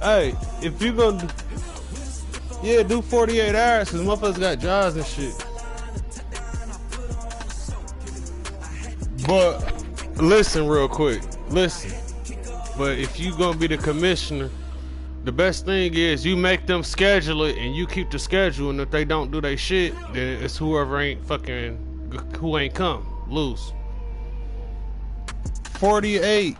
Hey, if you gonna do 48 hours, cause motherfuckers got jobs and shit. But listen real quick. Listen. But if you gonna be the commissioner, the best thing is you make them schedule it and you keep the schedule, and if they don't do their shit, then it's whoever ain't come. Lose. 48.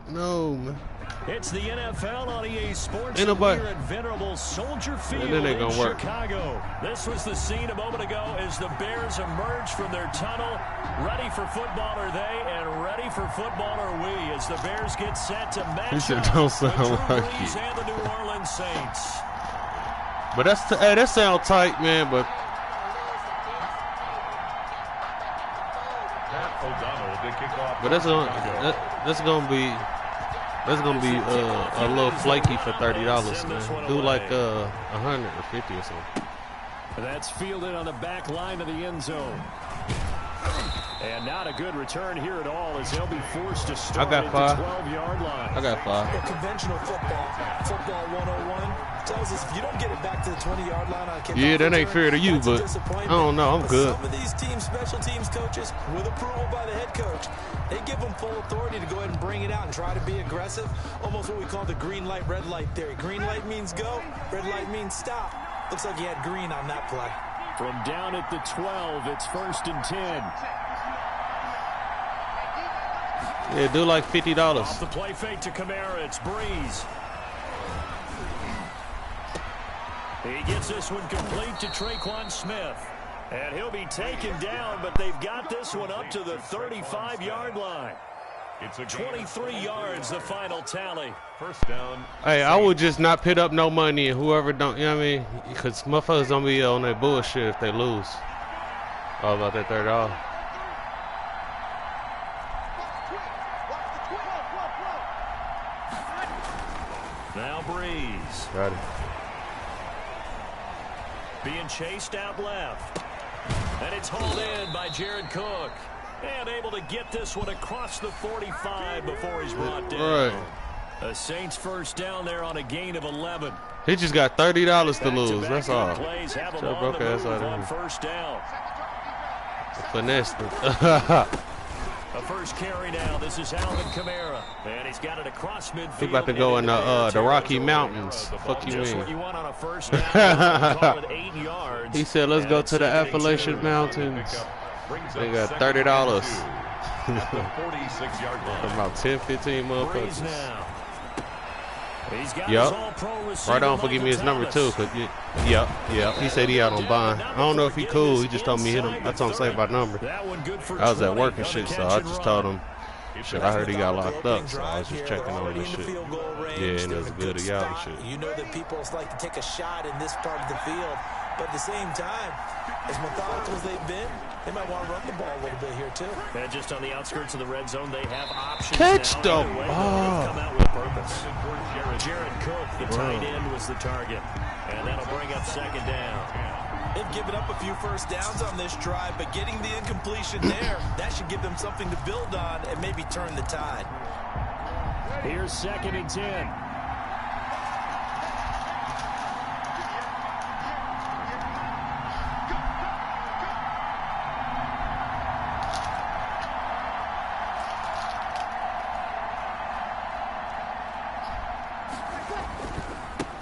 No, man. It's the NFL on EA Sports here at Venerable Soldier Field in Chicago. This was the scene a moment ago as the Bears emerged from their tunnel. Ready for football are they, and ready for football are we as the Bears get set to match up don't with sound Drew like Brees and the New Orleans Saints. But that sound tight, man. But that's gonna be a little flaky for $30, man. Do like 100 or 50 or something. That's fielded on the back line of the end zone. And not a good return here at all as they'll be forced to start at the 12-yard line. I got 5. A conventional football 101 tells us if you don't get it back to the 20-yard line on kickoff, that ain't fair to you, but I don't know. I'm good. Some of these special teams coaches, with approval by the head coach, they give them full authority to go ahead and bring it out and try to be aggressive. Almost what we call the green light, red light theory. Green light means go, red light means stop. Looks like he had green on that play. From down at the 12, it's 1st and 10. Yeah, do like $50. Off the play fake to Kamara, it's Brees. He gets this one complete to Tre'Quan Smith. And he'll be taken down, but they've got this one up to the 35-yard line. It's 23 yards, the final tally. First down. Hey, I would just not put up no money, and whoever don't, you know what I mean? Because motherfuckers don't be on that bullshit if they lose. All about that $30. Now Brees. Got it. Being chased out left. And it's hauled in by Jared Cook. And able to get this one across the 45 before he's brought down. Right. The Saints first down there on a gain of 11. He just got $30 to lose. That's all. Plays have him So on broke the ass move out on of first down. Finesse. A first carry now. This is Alvin Kamara. And he's got it across midfield. He about to go in the Rocky Mountains. Fuck you Just mean? what you want on a first down. Call it 8 yards. He said, let's go to the Appalachian Mountains. They got $30. About 10, 15 motherfuckers. Yup. Right on for giving me his number too. Cause yup. He said he out on bond. I don't know if he cool. He just told me hit him. I told him save my number. I was at work and shit, so I just told him. Shit, I heard he got locked up, so I was just checking on him and shit. Yeah, and it was good to y'all and shit. You know that people like to take a shot in this part of the field, but at the same time, as methodical as they've been, they might want to run the ball a little bit here too. And just on the outskirts of the red zone, they have options. Catch now. the ball. Come out with purpose. Jared Cook, the tight end, was the target, and that'll bring up second down. They've given up a few first downs on this drive, but getting the incompletion there, that should give them something to build on and maybe turn the tide. Here's 2nd and 10.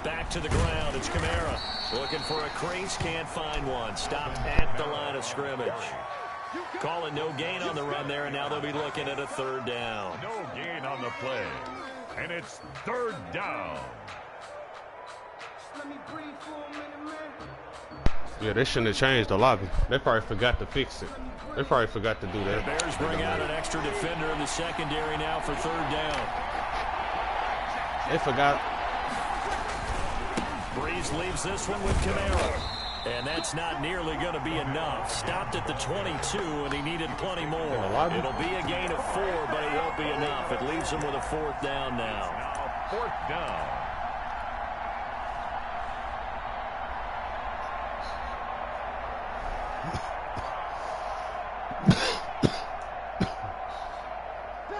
Back to the ground, it's Kamara. Looking for a crease, can't find one. Stopped at the line of scrimmage. Calling no gain on the run there, and now they'll be looking at a 3rd down. No gain on the play, and it's 3rd down. Yeah, they shouldn't have changed the lobby. They probably forgot to fix it. They probably forgot to do that. The Bears bring out an extra defender in the secondary now for 3rd down. They forgot. Brees leaves this one with Kamara. And that's not nearly going to be enough. Stopped at the 22, and he needed plenty more. It'll be a gain of 4, but it won't be enough. It leaves him with a 4th down now. Now 4th down.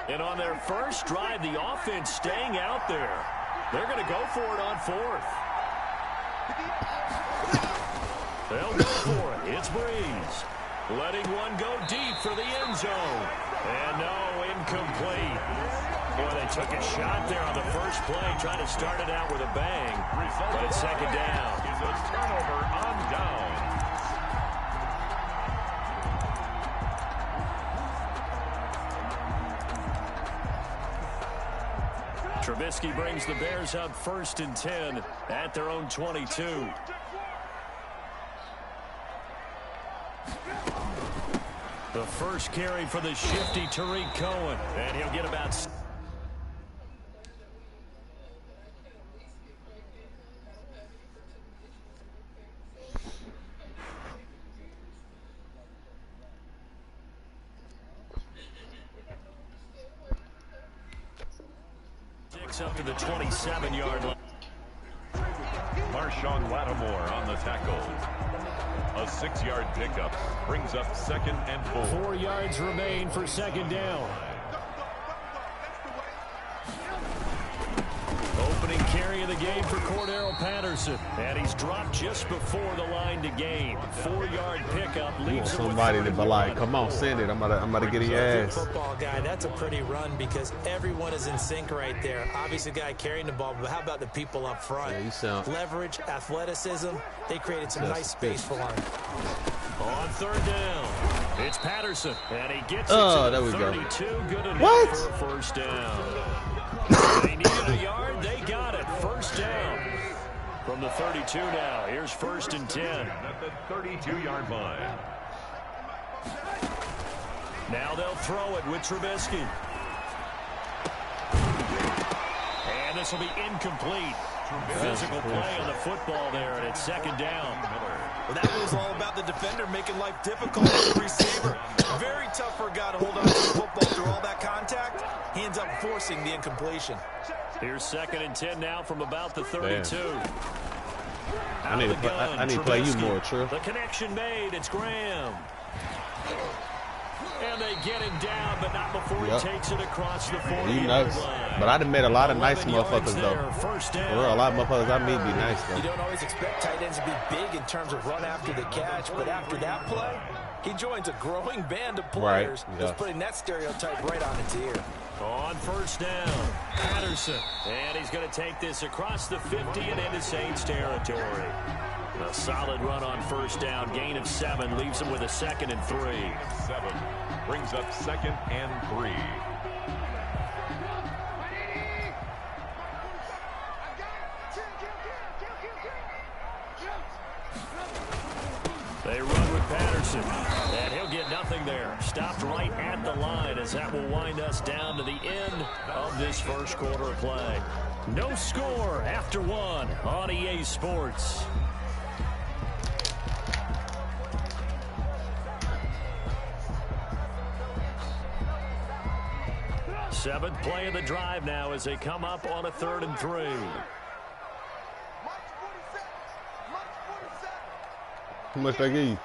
And on their first drive, the offense staying out there. They're going to go for it on 4th. They'll go for it. It's Breeze. Letting one go deep for the end zone. And no, incomplete. Boy, they took a shot there on the first play, trying to start it out with a bang. But it's second down. Is a turnover on down. Trubisky brings the Bears up 1st and 10 at their own 22. The first carry for the shifty Tariq Cohen. And he'll get about... up to the 27-yard line. Marshawn Lattimore on the tackle. A 6-yard pickup brings up 2nd and 4. 4 yards remain for second down. Opening carry of the game for Cordero Patterson. And he's dropped just before the line to gain. 4-yard pickup leaves him with somebody to be like, come on, send it. I'm about to get in your ass. Football guy, that's a pretty run because everyone is in sync right there. Obviously, the guy carrying the ball, but how about the people up front? Yeah, you sound leverage, athleticism. They created some nice space for line. On 3rd down, it's Patterson, and he gets it there to we the 32. go. Good enough What? for a first down. They needed a yard. They got it. First down from the 32 now. Here's 1st and 10. At the 32-yard line. Now they'll throw it with Trubisky. And this will be incomplete. Physical play on the football there, and it's second down. Well, that was all about the defender making life difficult for the receiver. Very tough for a guy to hold on to the football through all that contact. He ends up forcing the incompletion. Here's 2nd and 10 now from about the 32. I need to play you more, True. The connection made. It's Graham. And they get him down, but not before he takes it across the 40-yard line. But I done met a lot of nice motherfuckers, though. First down. For real, a lot of motherfuckers I meet be nice, though. You don't always expect tight ends to be big in terms of run after the catch, but after that play, he joins a growing band of players who's putting that stereotype right on its ear. On first down, Patterson. And he's going to take this across the 50 and into Saints territory. A solid run on first down. Gain of 7 leaves him with a 2nd and 3. 7 brings up 2nd and 3. They run with Patterson, and he'll get nothing there. Stopped right at the line as that will wind us down to the end of this first quarter of play. No score after 1 on EA Sports. Seventh play of the drive now as they come up on a 3rd and 3. How much they give you?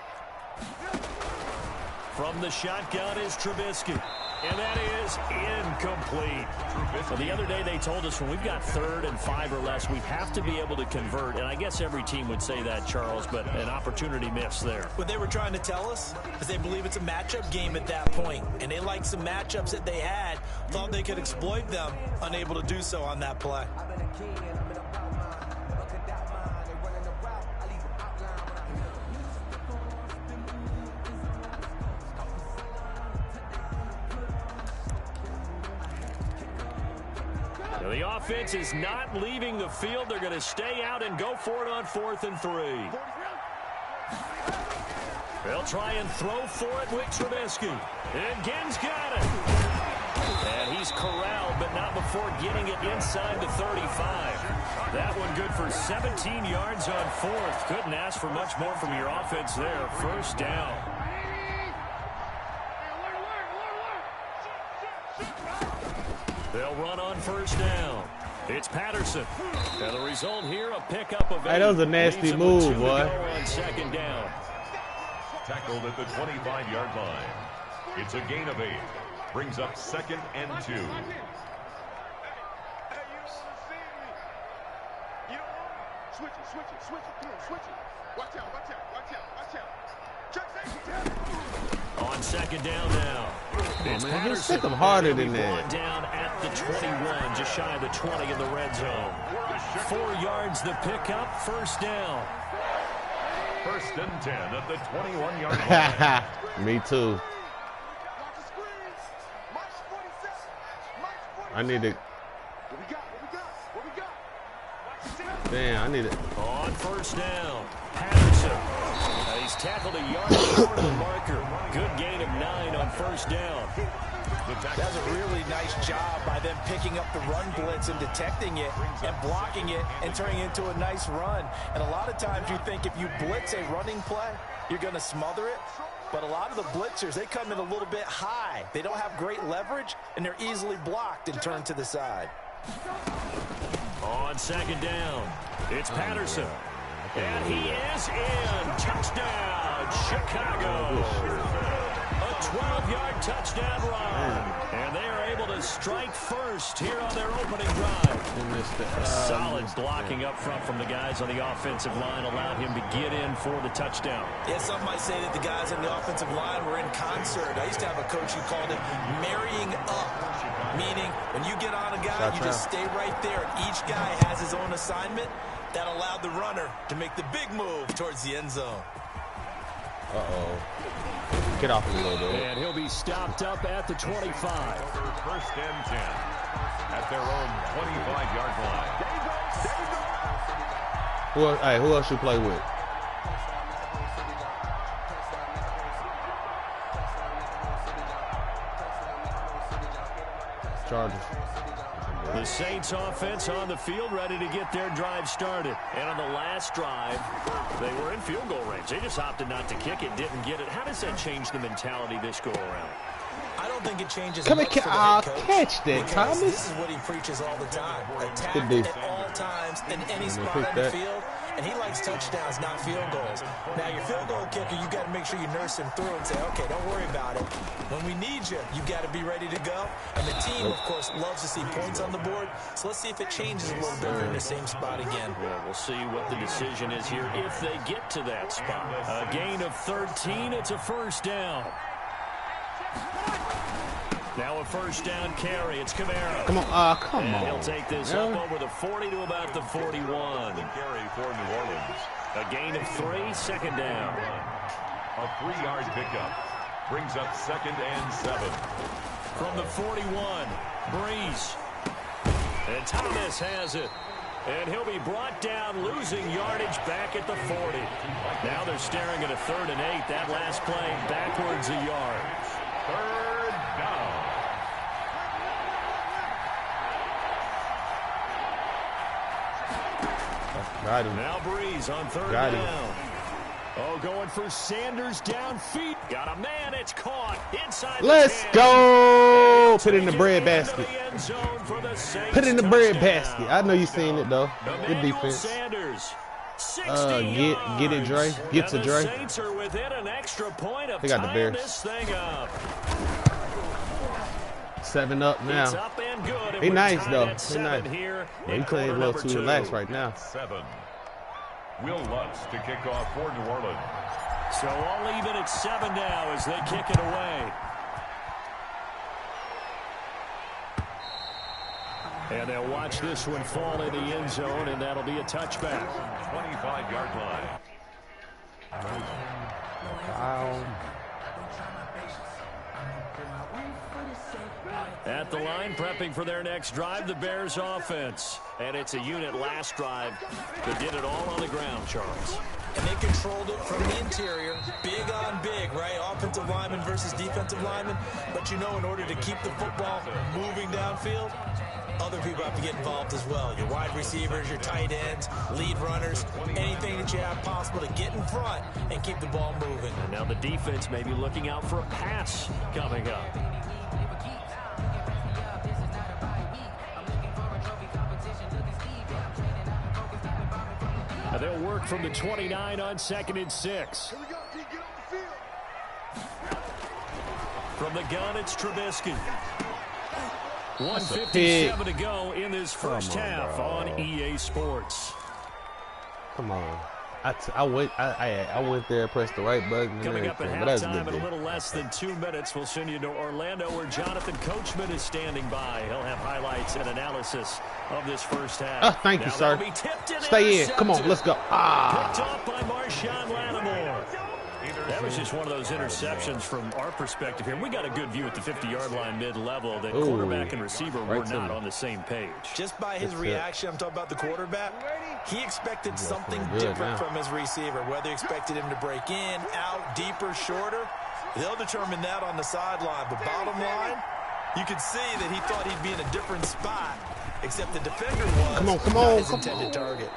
From the shotgun is Trubisky. And that is incomplete. Well, the other day they told us when we've got 3rd and 5 or less, we have to be able to convert. And I guess every team would say that, Charles, but an opportunity missed there. What they were trying to tell us is they believe it's a matchup game at that point. And they liked some matchups that they had, thought they could exploit them, unable to do so on that play. The offense is not leaving the field. They're going to stay out and go for it on 4th and 3. They'll try and throw for it with Trubisky. And Ginn's got it. And he's corralled, but not before getting it inside the 35. That one good for 17 yards on 4th. Couldn't ask for much more from your offense there. First down. They'll run on first down. It's Patterson. And the result here, a pickup of 8. Hey, that was a nasty move, boy. On second down. Tackled at the 25-yard line. It's a gain of 8. Brings up 2nd and 2. On second down now. It's man, just Patterson. hit them harder than Brought that. down at the 21, just shy of the 20 in the red zone. 4 yards the pickup, first down. First and 10 at the 21-yard line. Me too. I need to. Damn, I need it. On first down, Patterson. He's tackled a yard short of the marker. Good gain of 9 on first down. That's a really nice job by them picking up the run blitz and detecting it and blocking it and turning it into a nice run. And a lot of times you think if you blitz a running play, you're going to smother it. But a lot of the blitzers, they come in a little bit high. They don't have great leverage, and they're easily blocked and turned to the side. On second down, it's Patterson. And he is in. Touchdown, Chicago. A 12-yard touchdown run. And they are able to strike first here on their opening drive. Solid blocking up front from the guys on the offensive line allowed him to get in for the touchdown. Yeah, some might say that the guys on the offensive line were in concert. I used to have a coach who called it marrying up, meaning when you get on a guy, you just stay right there. And each guy has his own assignment. That allowed the runner to make the big move towards the end zone. Uh-oh. Get off a little bit. And he'll be stopped up at the 25. First and 10 at their own 25-yard line. Who else you play with? Chargers. The Saints offense on the field ready to get their drive started. And on the last drive, they were in field goal range. They just opted not to kick it, didn't get it. How does that change the mentality this go around? I don't think it changes Come much for the head coach, catch that, Thomas. This is what he preaches all the time. Attack at all times in any spot on the field. And he likes touchdowns, not field goals. Now, your field goal kicker, you got to make sure you nurse him through and say, okay, don't worry about it. When we need you, you got to be ready to go. And the team, of course, loves to see points on the board. So let's see if it changes a little bit in the same spot again. Well, we'll see what the decision is here if they get to that spot. A gain of 13, it's a first down. Now a first down carry. It's Kamara. Come on, come and on. He'll take this up over the 40 to about the 41. Carry for New Orleans. A gain of 3, second down. A 3-yard pickup brings up second and 7. From the 41, Breeze. And Thomas has it. And he'll be brought down, losing yardage back at the 40. Now they're staring at a 3rd and 8. That last play backwards a yard. Third down. Got him. Now Breeze on 3rd Got him. down. Oh, going for Sanders down feet. Got a man. It's caught inside. Let's the 10. go. Put it in the bread basket. The end zone for the Saints. Put it in the bread Touchdown. basket. I know you seen it though. Good Emmanuel defense. Sanders. 60 Get it, Dre. Get to and Dre. The Saints are within an extra point of They got the tying Bears. this thing up. 7 up It's now. up and good. And He we're nice tied though. at He 7 nice. here. Yeah, he in playing a quarter little number too 2. relaxed right now. 7. Will Lutz to kick off for New Orleans. So all even at 7 now as they kick it away. And they'll watch this one fall in the end zone, and that'll be a touchback. 25-yard line. At the line, prepping for their next drive, the Bears offense. And it's a unit last drive that did it all on the ground, Charles. And they controlled it from the interior. Big on big, right? Offensive lineman versus defensive lineman. But you know, in order to keep the football moving downfield, other people have to get involved as well. Your wide receivers, your tight ends, lead runners, anything that you have possible to get in front and keep the ball moving. And now the defense may be looking out for a pass coming up. And they'll work from the 29 on 2nd and 6. From the gun, it's Trubisky. 1:57 to go in this first half on EA Sports. Come on. I went there, pressed the right button. Coming up at but that's a halftime good in a game. little less than 2 minutes, we'll send you to Orlando where Jonathan Coachman is standing by. He'll have highlights and analysis of this first half. Thank you, now sir. Be tipped and Stay in. Come on, let's go. Picked Ah. off by Marshawn Lattimore. That was just one of those interceptions from our perspective here. We got a good view at the 50-yard line mid-level that quarterback and receiver were not on the same page. Just by his reaction, I'm talking about the quarterback, he expected something different from his receiver. Whether he expected him to break in, out, deeper, shorter, they'll determine that on the sideline. But bottom line, you could see that he thought he'd be in a different spot, except the defender was not his intended target.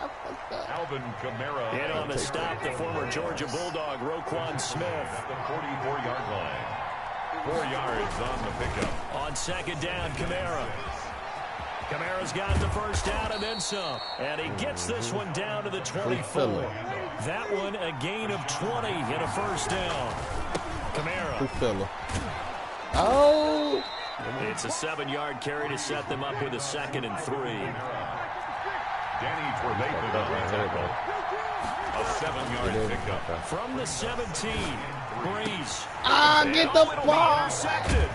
Alvin Kamara. In on the stop, the former Georgia Bulldog, Roquan Smith. At the 44-yard line. 4 yards on the pickup. On second down, Kamara. Kamara's got the first down and then some. And he gets this one down to the 24. That one a gain of 20 and a first down. Kamara. Oh! It's a 7-yard carry to set them up with a 2nd and 3. Danny Trevathan on the tackle. A 7-yard pickup. From the 17, Breeze. Get the ball! Intercepted.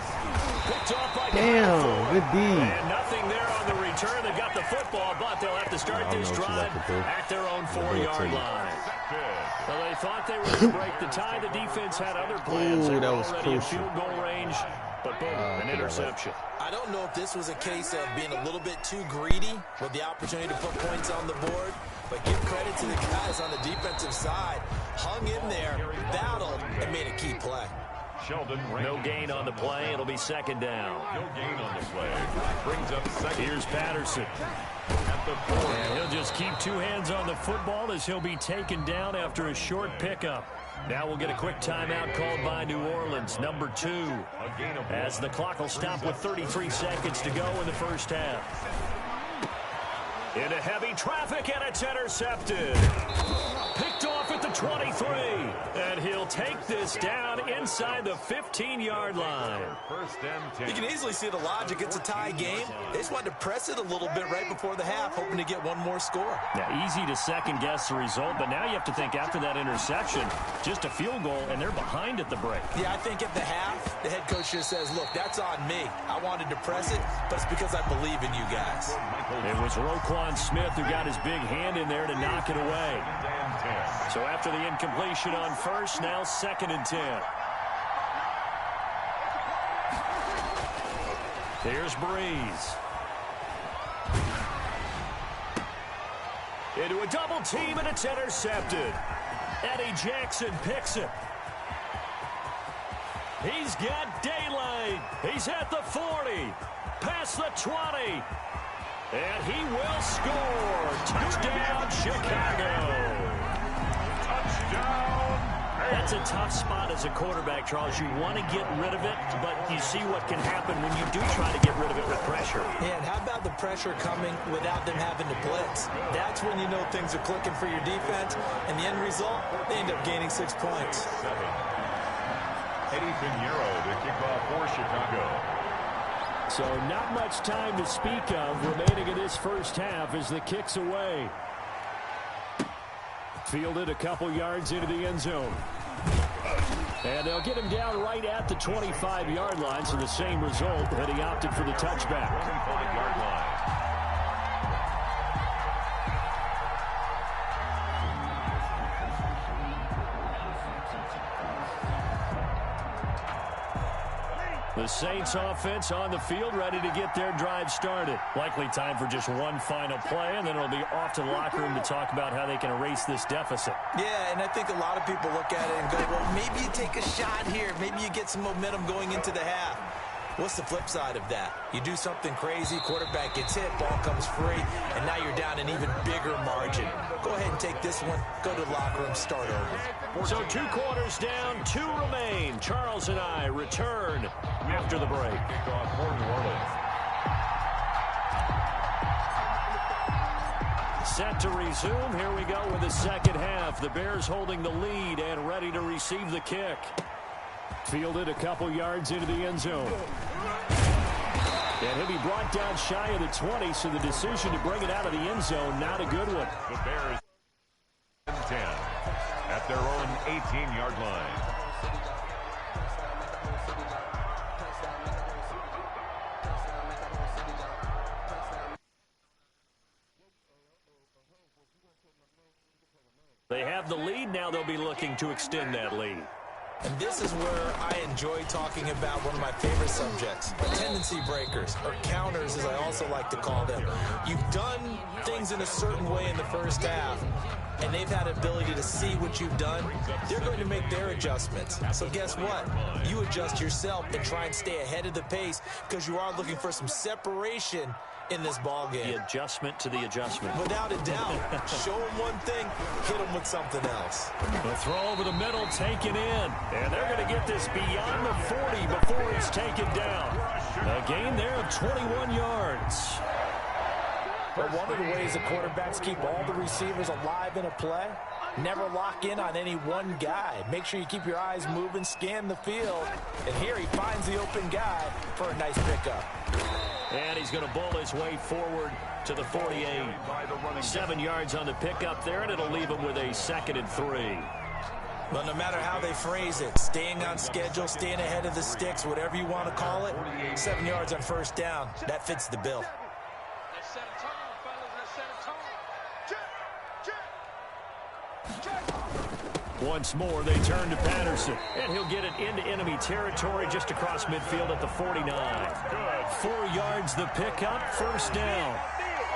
Picked off by Damn, good D. And nothing there on the return. They got the football, but they'll have to start this drive at their own 4-yard line. So they thought they were going to break the tie. The defense had other plans. They were already in field goal range, but boom, an interception. I don't know if this was a case of being a little bit too greedy with the opportunity to put points on the board, but give credit to the guys on the defensive side. Hung in there, battled, and made a key play. Sheldon. No gain on the play. It'll be 2nd down. No gain on the play. Brings up 2nd. Here's Patterson. At the 4. And he'll just keep 2 hands on the football as he'll be taken down after a short pickup. Now we'll get a quick timeout called by New Orleans, number 2, as the clock will stop with 33 seconds to go in the first half. Into heavy traffic, and it's intercepted. Picked off at the 23, and he'll take this down inside the 15-yard line. First and 10. You can easily see the logic. It's a tie game. They just wanted to press it a little bit right before the half, hoping to get one more score. Now, easy to second-guess the result, but now you have to think after that interception, just a field goal, and they're behind at the break. Yeah, I think at the half, the head coach just says, look, that's on me. I wanted to press it, but it's because I believe in you guys. It was Roquan Smith who got his big hand in there to knock it away. So after the incompletion on first, now 2nd and 10. Here's Breeze. Into a double team, and it's intercepted. Eddie Jackson picks it. He's got daylight. He's at the 40. Past the 20. And he will score. Touchdown, Chicago. Touchdown. That's a tough spot as a quarterback, Charles. You want to get rid of it, but you see what can happen when you do try to get rid of it with pressure. Yeah, and how about the pressure coming without them having to blitz? That's when you know things are clicking for your defense. And the end result, they end up gaining 6 points. Eddie Pinheiro to kick off for Chicago. So not much time to speak of remaining in this first half as the kick's away. Fielded a couple yards into the end zone. And they'll get him down right at the 25-yard line, so the same result, that he opted for the touchback. 25-yard line. The Saints offense on the field, ready to get their drive started. Likely time for just one final play, and then it'll be off to the locker room to talk about how they can erase this deficit. Yeah, and I think a lot of people look at it and go, well, maybe you take a shot here. Maybe you get some momentum going into the half. What's the flip side of that? You do something crazy, quarterback gets hit, ball comes free, and now you're down an even bigger margin. Go ahead and take this one, go to the locker room, start over. So 2 quarters down, 2 remain. Charles and I return after the break. Kickoff for New Orleans. Set to resume. Here we go with the second half. The Bears holding the lead and ready to receive the kick. Fielded a couple yards into the end zone. And he'll be brought down shy of the 20, so the decision to bring it out of the end zone, not a good one. The Bears and 10 at their own 18-yard line. They have the lead. Now they'll be looking to extend that lead. And this is where I enjoy talking about one of my favorite subjects, tendency breakers, or counters as I also like to call them. You've done things in a certain way in the first half, and they've had ability to see what you've done. They're going to make their adjustments. So guess what? You adjust yourself and try and stay ahead of the pace because you are looking for some separation in this ball game. The adjustment to the adjustment. Without a doubt. Show them one thing, hit them with something else. The throw over the middle taken in. And they're going to get this beyond the 40 before it's taken down. A gain there of 21 yards. But one of the ways the quarterbacks keep all the receivers alive in a play, never lock in on any one guy. Make sure you keep your eyes moving, scan the field. And here he finds the open guy for a nice pickup. And he's going to bowl his way forward to the 48. 7 yards on the pickup there, and it'll leave him with a 2nd and 3. But no matter how they phrase it, staying on schedule, staying ahead of the sticks, whatever you want to call it, 7 yards on first down, that fits the bill. Once more, they turn to Patterson, and he'll get it into enemy territory just across midfield at the 49. 4 yards the pickup, first down.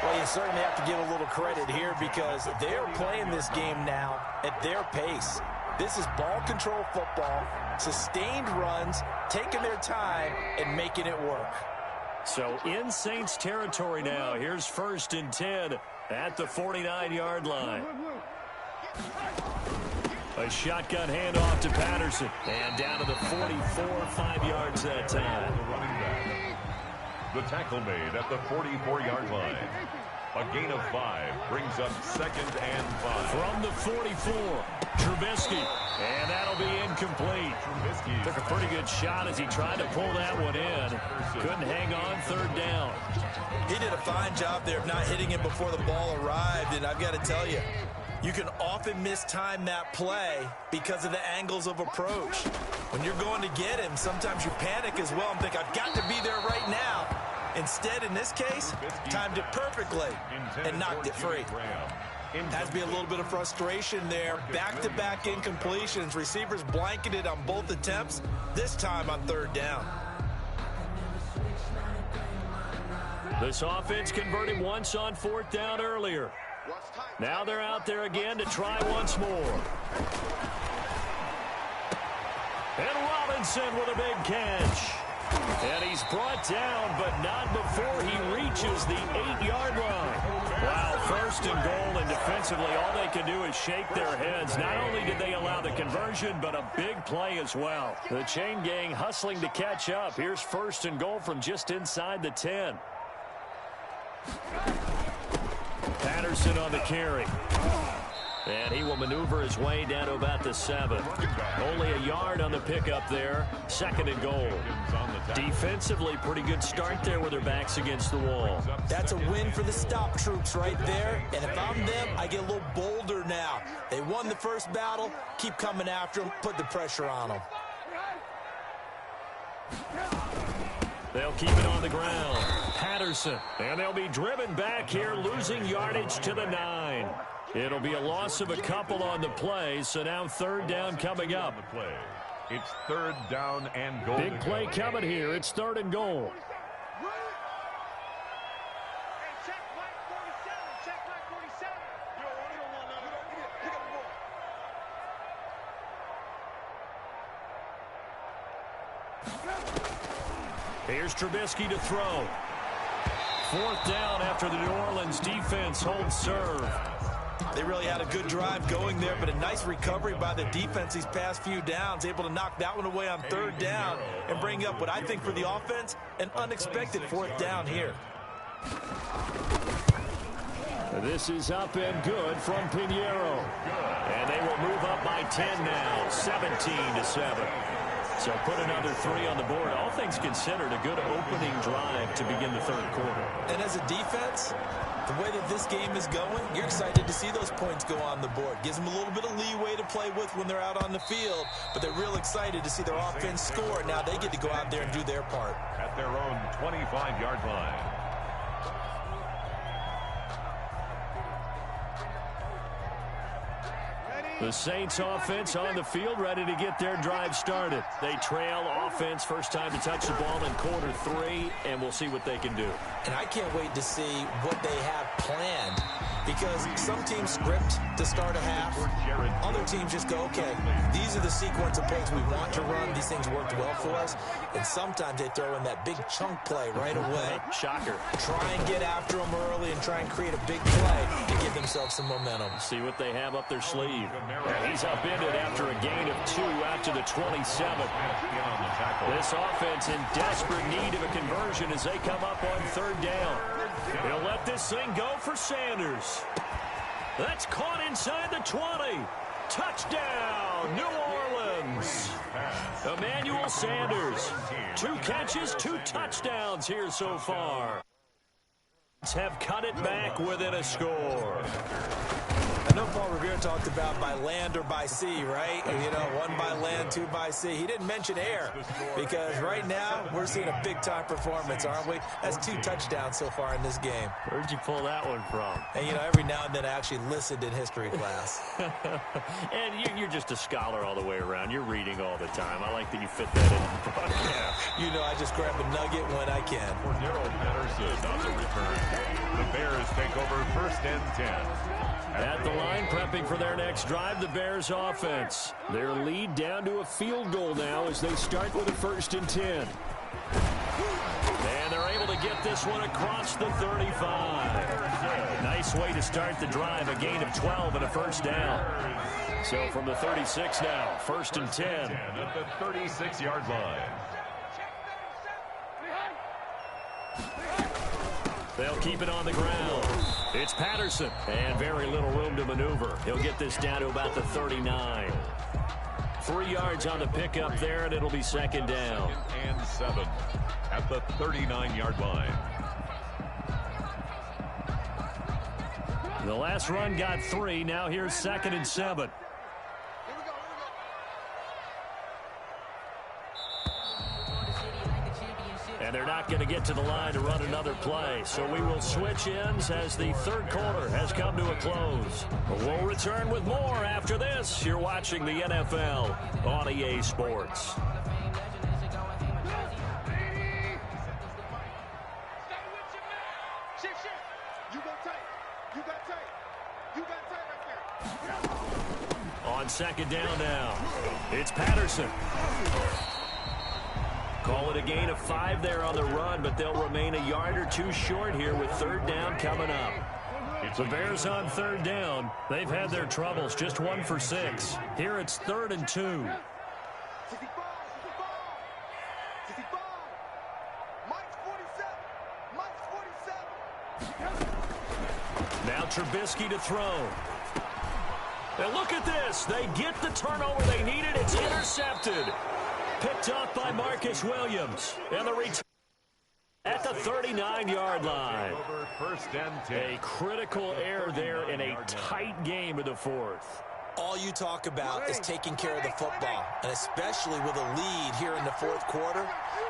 Well, you certainly have to give a little credit here because they're playing this game now at their pace. This is ball control football, sustained runs, taking their time, and making it work. So in Saints territory now, here's 1st and 10 at the 49-yard line. A shotgun handoff to Patterson. And down to the 44, 5 yards that time. The tackle made at the 44-yard line. A gain of 5 brings up 2nd and 5. From the 44, Trubisky. And that'll be incomplete. Trubisky took a pretty good shot as he tried to pull that one in. Couldn't hang on, 3rd down. He did a fine job there of not hitting him before the ball arrived. And I've got to tell you, you can often mistime that play because of the angles of approach. When you're going to get him, sometimes you panic as well and think, I've got to be there right now. Instead, in this case, timed it perfectly and knocked it free. Has to be a little bit of frustration there. Back-to-back incompletions. Receivers blanketed on both attempts, this time on 3rd down. This offense converted once on 4th down earlier. Now they're out there again to try once more. And Robinson with a big catch. And he's brought down, but not before he reaches the 8-yard line. Wow, 1st and goal, and defensively all they can do is shake their heads. Not only did they allow the conversion, but a big play as well. The chain gang hustling to catch up. Here's 1st and goal from just inside the 10. Patterson on the carry. And he will maneuver his way down to about the 7. Only a yard on the pickup there. 2nd and goal. Defensively, pretty good start there with their backs against the wall. That's a win for the stop troops right there. And if I'm them, I get a little bolder now. They won the first battle. Keep coming after them. Put the pressure on them. They'll keep it on the ground. Patterson. And they'll be driven back here, losing yardage to the 9. It'll be a loss of a couple on the play, so now 3rd down coming up. It's 3rd down and goal. Big play coming here. It's 3rd and goal. Here's Trubisky to throw. 4th down after the New Orleans defense holds serve. They really had a good drive going there, but a nice recovery by the defense these past few downs, able to knock that one away on 3rd down and bring up what I think for the offense, an unexpected 4th down here. This is up and good from Pinheiro. And they will move up by 10 now, 17-7. So put another 3 on the board. All things considered, a good opening drive to begin the third quarter. And as a defense, the way that this game is going, you're excited to see those points go on the board. Gives them a little bit of leeway to play with when they're out on the field, but they're real excited to see their offense score. Now they get to go out there and do their part. At their own 25-yard line. The Saints offense on the field, ready to get their drive started. They trail offense, first time to touch the ball in quarter 3, and we'll see what they can do. And I can't wait to see what they have planned, because some teams script to start a half. Other teams just go, okay, these are the sequence of plays we want to run. These things worked well for us. And sometimes they throw in that big chunk play right away. Shocker. Try and get after them early and try and create a big play to give themselves some momentum. See what they have up their sleeve. And he's upended after a gain of 2 out to the 27. This offense in desperate need of a conversion as they come up on third down. He'll let this thing go for Sanders. That's caught inside the 20. Touchdown, New Orleans. Emmanuel Sanders. 2 catches, 2 touchdowns here so far. Have cut it back within a score. I know Paul Revere talked about by land or by sea, right? You know, 1 by land, 2 by sea. He didn't mention air, because right now we're seeing a big-time performance, aren't we? That's 2 touchdowns so far in this game. Where'd you pull that one from? And, you know, every now and then I actually listened in history class. And you're just a scholar all the way around. You're reading all the time. I like that you fit that in. Yeah. You know, I just grab a nugget when I can. Cordero Patterson on the return. The Bears take over first and 10. At the line, prepping for their next drive, the Bears offense. Their lead down to a field goal now as they start with a first and 10. And they're able to get this one across the 35. Nice way to start the drive, a gain of 12 and a first down. So from the 36 now, first and 10. At the 36-yard line. They'll keep it on the ground. It's Patterson, and very little room to maneuver. He'll get this down to about the 39. 3 yards on the pickup there, and it'll be second down. Second and 7 at the 39-yard line. The last run got 3. Now here's second and 7. And they're not going to get to the line to run another play. So we will switch ends as the third quarter has come to a close. We'll return with more after this. You're watching the NFL on EA Sports. On second down now, it's Patterson. Call it a gain of 5 there on the run, but they'll remain a yard or 2 short here with third down coming up. The Bears on third down. They've had their troubles, just 1 for 6. Here it's 3rd and 2. Now Trubisky to throw. And look at this. They get the turnover they needed. It's intercepted. Picked up by Marcus Williams. And the return at the 39-yard line. First and 10. A critical error there in a tight game of the fourth. All you talk about is taking care of the football, and especially with a lead here in the fourth quarter,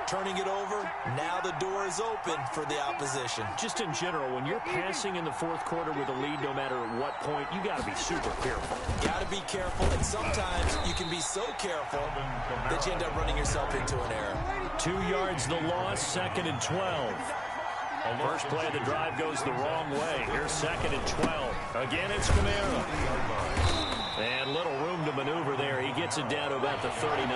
turning it over, now the door is open for the opposition. Just in general, when you're passing in the fourth quarter with a lead, no matter at what point, you got to be super careful. Got to be careful, and sometimes you can be so careful that you end up running yourself into an error. 2 yards the loss, 2nd and 12. First play of the drive goes the wrong way. Here's 2nd and 12. Again, it's Kamara. And little room to maneuver there. He gets it down to about the 39.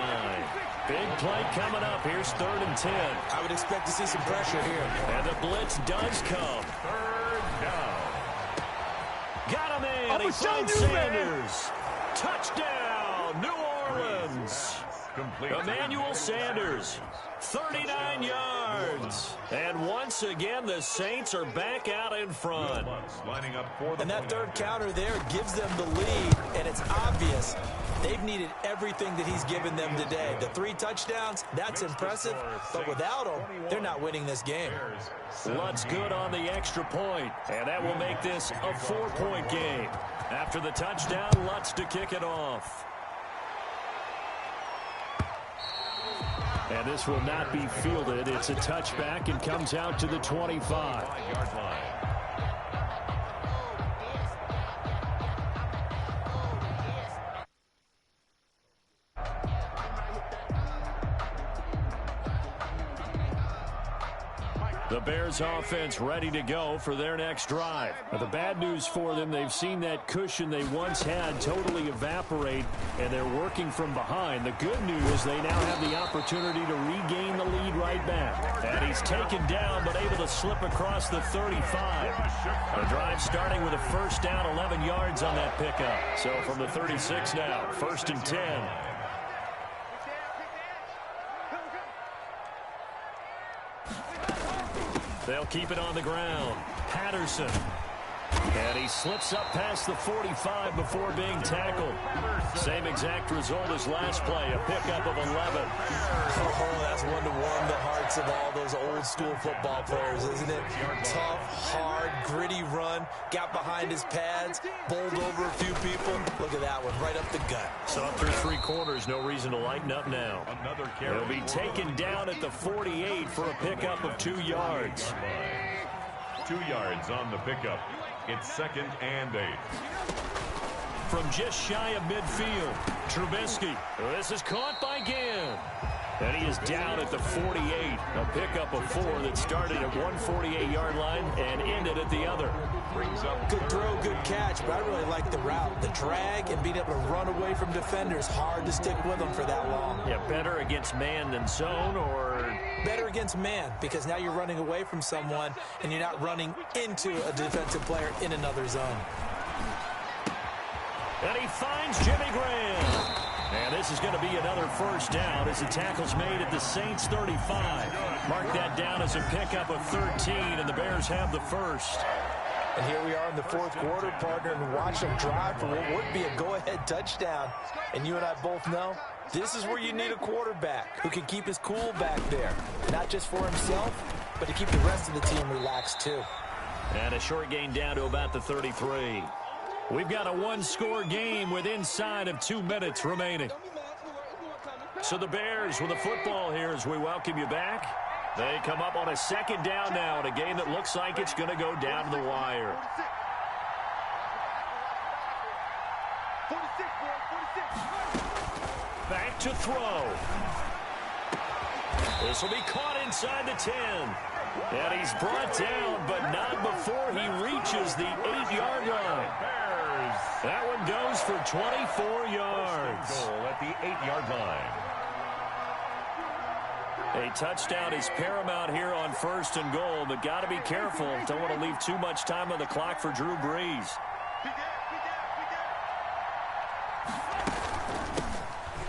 Big play coming up. Here's 3rd and 10. I would expect to see some pressure here. And the blitz does come. 3rd down. Got him in. He finds Sanders. Touchdown, New Orleans. Emmanuel Sanders, 39 yards. And once again, the Saints are back out in front. And that third counter there gives them the lead, and it's obvious they've needed everything that he's given them today. The 3 touchdowns, that's impressive, but without him, they're not winning this game. Lutz good on the extra point, and that will make this a 4-point game. After the touchdown, Lutz to kick it off. And this will not be fielded. It's a touchback and comes out to the 25-yard line. The Bears offense ready to go for their next drive. But the bad news for them, they've seen that cushion they once had totally evaporate, and they're working from behind. The good news, they now have the opportunity to regain the lead right back. And he's taken down, but able to slip across the 35. The drive starting with a first down, 11 yards on that pickup. So from the 36 now, 1st and 10. They'll keep it on the ground. Patterson. And he slips up past the 45 before being tackled. Same exact result as last play, a pickup of 11. Oh, that's one to warm the hearts of all those old school football players, isn't it? Tough, hard, gritty run, got behind his pads, bowled over a few people. Look at that one, right up the gut. So up through 3 quarters, no reason to lighten up now. He'll be taken down at the 48 for a pickup of 2 yards. 2 yards on the pickup. It's 2nd and 8. From just shy of midfield, Trubisky. This is caught by Ginn. And he is down at the 48. A pickup of 4 that started at 148-yard line and ended at the other. Brings up good throw, good catch, but I really like the route. The drag and being able to run away from defenders. Hard to stick with them for that long. Yeah, better against man than zone, or better against man, because now you're running away from someone and you're not running into a defensive player in another zone. And he finds Jimmy Graham. And this is going to be another first down as the tackle's made at the Saints 35. Mark that down as a pickup of 13, and the Bears have the first. And here we are in the 4th quarter, partner, and watch them drive for what would be a go-ahead touchdown. And you and I both know this is where you need a quarterback who can keep his cool back there. Not just for himself, but to keep the rest of the team relaxed too. And a short gain down to about the 33. We've got a 1-score game with inside of 2 minutes remaining. So the Bears with the football here as we welcome you back. They come up on a 2nd down now in a game that looks like it's going to go down to the wire. Back to throw. This will be caught inside the 10. And he's brought down, but not before he reaches the 8-yard line. That one goes for 24 yards. Goal at the 8-yard line. A touchdown is paramount here on 1st and goal, but got to be careful. Don't want to leave too much time on the clock for Drew Brees.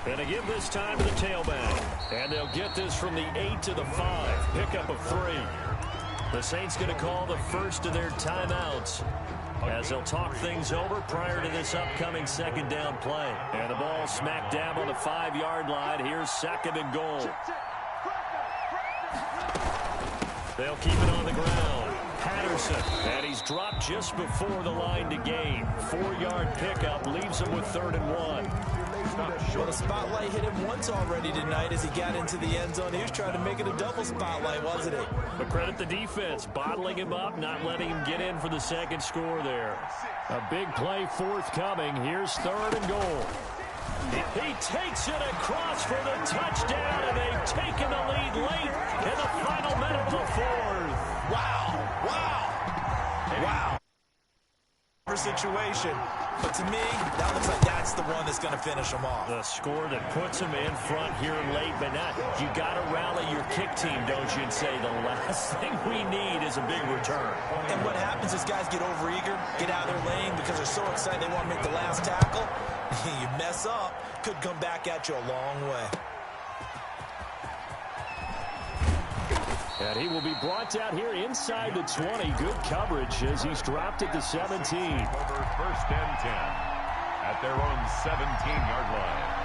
And to give this time to the tailback. And they'll get this from the 8 to the 5. Pickup of 3. The Saints going to call the first of their timeouts as they'll talk things over prior to this upcoming 2nd down play. And the ball smack dab on the 5-yard line. Here's 2nd and goal. They'll keep it on the ground. Patterson, and he's dropped just before the line to gain. 4-yard pickup leaves him with 3rd and 1. Well, the spotlight hit him once already tonight as he got into the end zone. He was trying to make it a double spotlight, wasn't he? But credit the defense, bottling him up, not letting him get in for the 2nd score there. A big play forthcoming. Here's 3rd and goal. He takes it across for the touchdown, and they've taken the lead late in the final minute of the 4th. Wow, wow, wow. Situation. But to me, that looks like that's the one that's going to finish them off. The score that puts them in front here late, but not. You got to rally your kick team, don't you, and say the last thing we need is a big return. And what happens is guys get overeager, get out of their lane because they're so excited they want to make the last tackle. You mess up, could come back at you a long way. And he will be brought out here inside the 20. Good coverage as he's dropped at the 17. Over 1st and 10 at their own 17-yard line.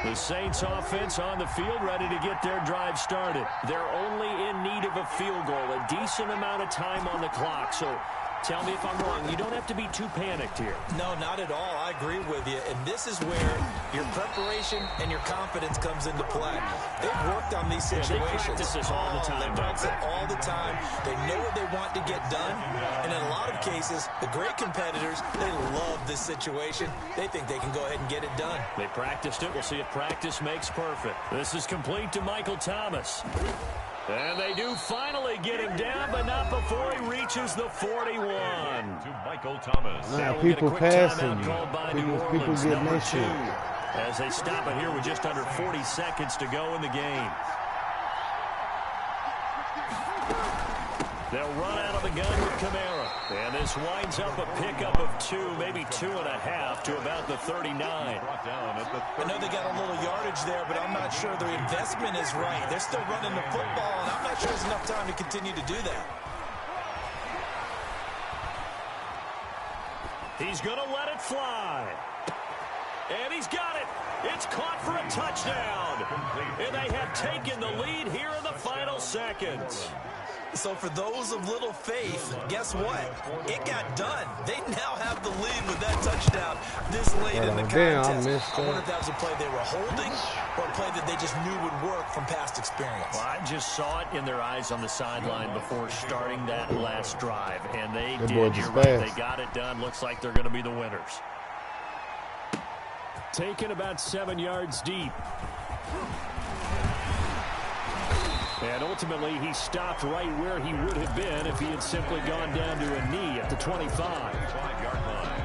The Saints offense on the field ready to get their drive started. They're only in need of a field goal, a decent amount of time on the clock. So tell me if I'm wrong. You don't have to be too panicked here. No, not at all. I agree with you. And this is where your preparation and your confidence comes into play. They've worked on these situations. They practice this all the time. They practice it all the time. They know what they want to get done. And in a lot of cases, the great competitors, they love this situation. They think they can go ahead and get it done. They practiced it. We'll see if practice makes perfect. This is complete to Michael Thomas. And they do finally get him down, but not before he reaches the 41. To Michael Thomas. Now people passing you. People getting their shit. As they stop it here with just under 40 seconds to go in the game. They'll run out of the gun with Kamara. And this winds up a pickup of 2, maybe 2.5 to about the 39. I know they got a little yardage there, but I'm not sure their investment is right. They're still running the football, and I'm not sure there's enough time to continue to do that. He's going to let it fly. And he's got it. It's caught for a touchdown. And they have taken the lead here in the final seconds. So for those of little faith, guess what? It got done. They now have the lead with that touchdown this late in the contest. I wonder if that was a play they were holding or a play that they just knew would work from past experience. Well, I just saw it in their eyes on the sideline before starting that last drive, and they did. You're right. They got it done. Looks like they're going to be the winners. Taken about 7 yards deep. And ultimately, he stopped right where he would have been if he had simply gone down to a knee at the 25. 5-yard line.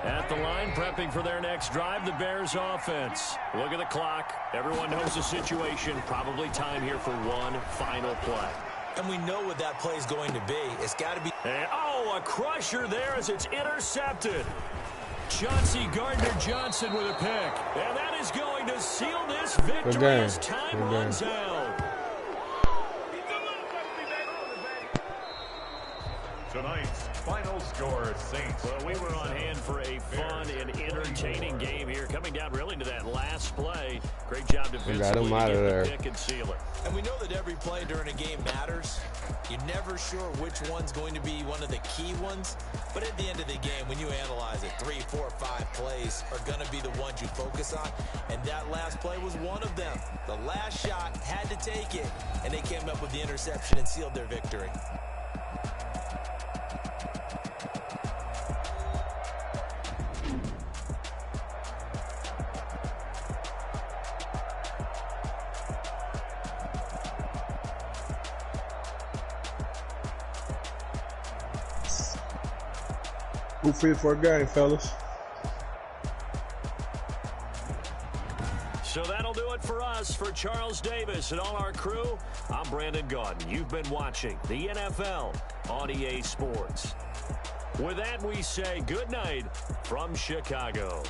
At the line, prepping for their next drive, the Bears offense. Look at the clock. Everyone knows the situation. Probably time here for one final play. And we know what that play is going to be. It's got to be... And, a crusher there as it's intercepted. Chauncey Gardner-Johnson with a pick. And that is going to seal this victory as time runs out. Tonight's final score, Saints. Well, we were on hand for a fun and entertaining game here. Coming down really to that last play. Great job defensively to get the pick and seal it. And we know that every play during a game matters. You're never sure which one's going to be one of the key ones. But at the end of the game, when you analyze it, 3, 4, 5 plays are going to be the ones you focus on. And that last play was one of them. The last shot had to take it. And they came up with the interception and sealed their victory. Who fit for a game, fellas? So that'll do it for us. For Charles Davis and all our crew, I'm Brandon Gaudin. You've been watching the NFL on EA Sports. With that, we say good night from Chicago.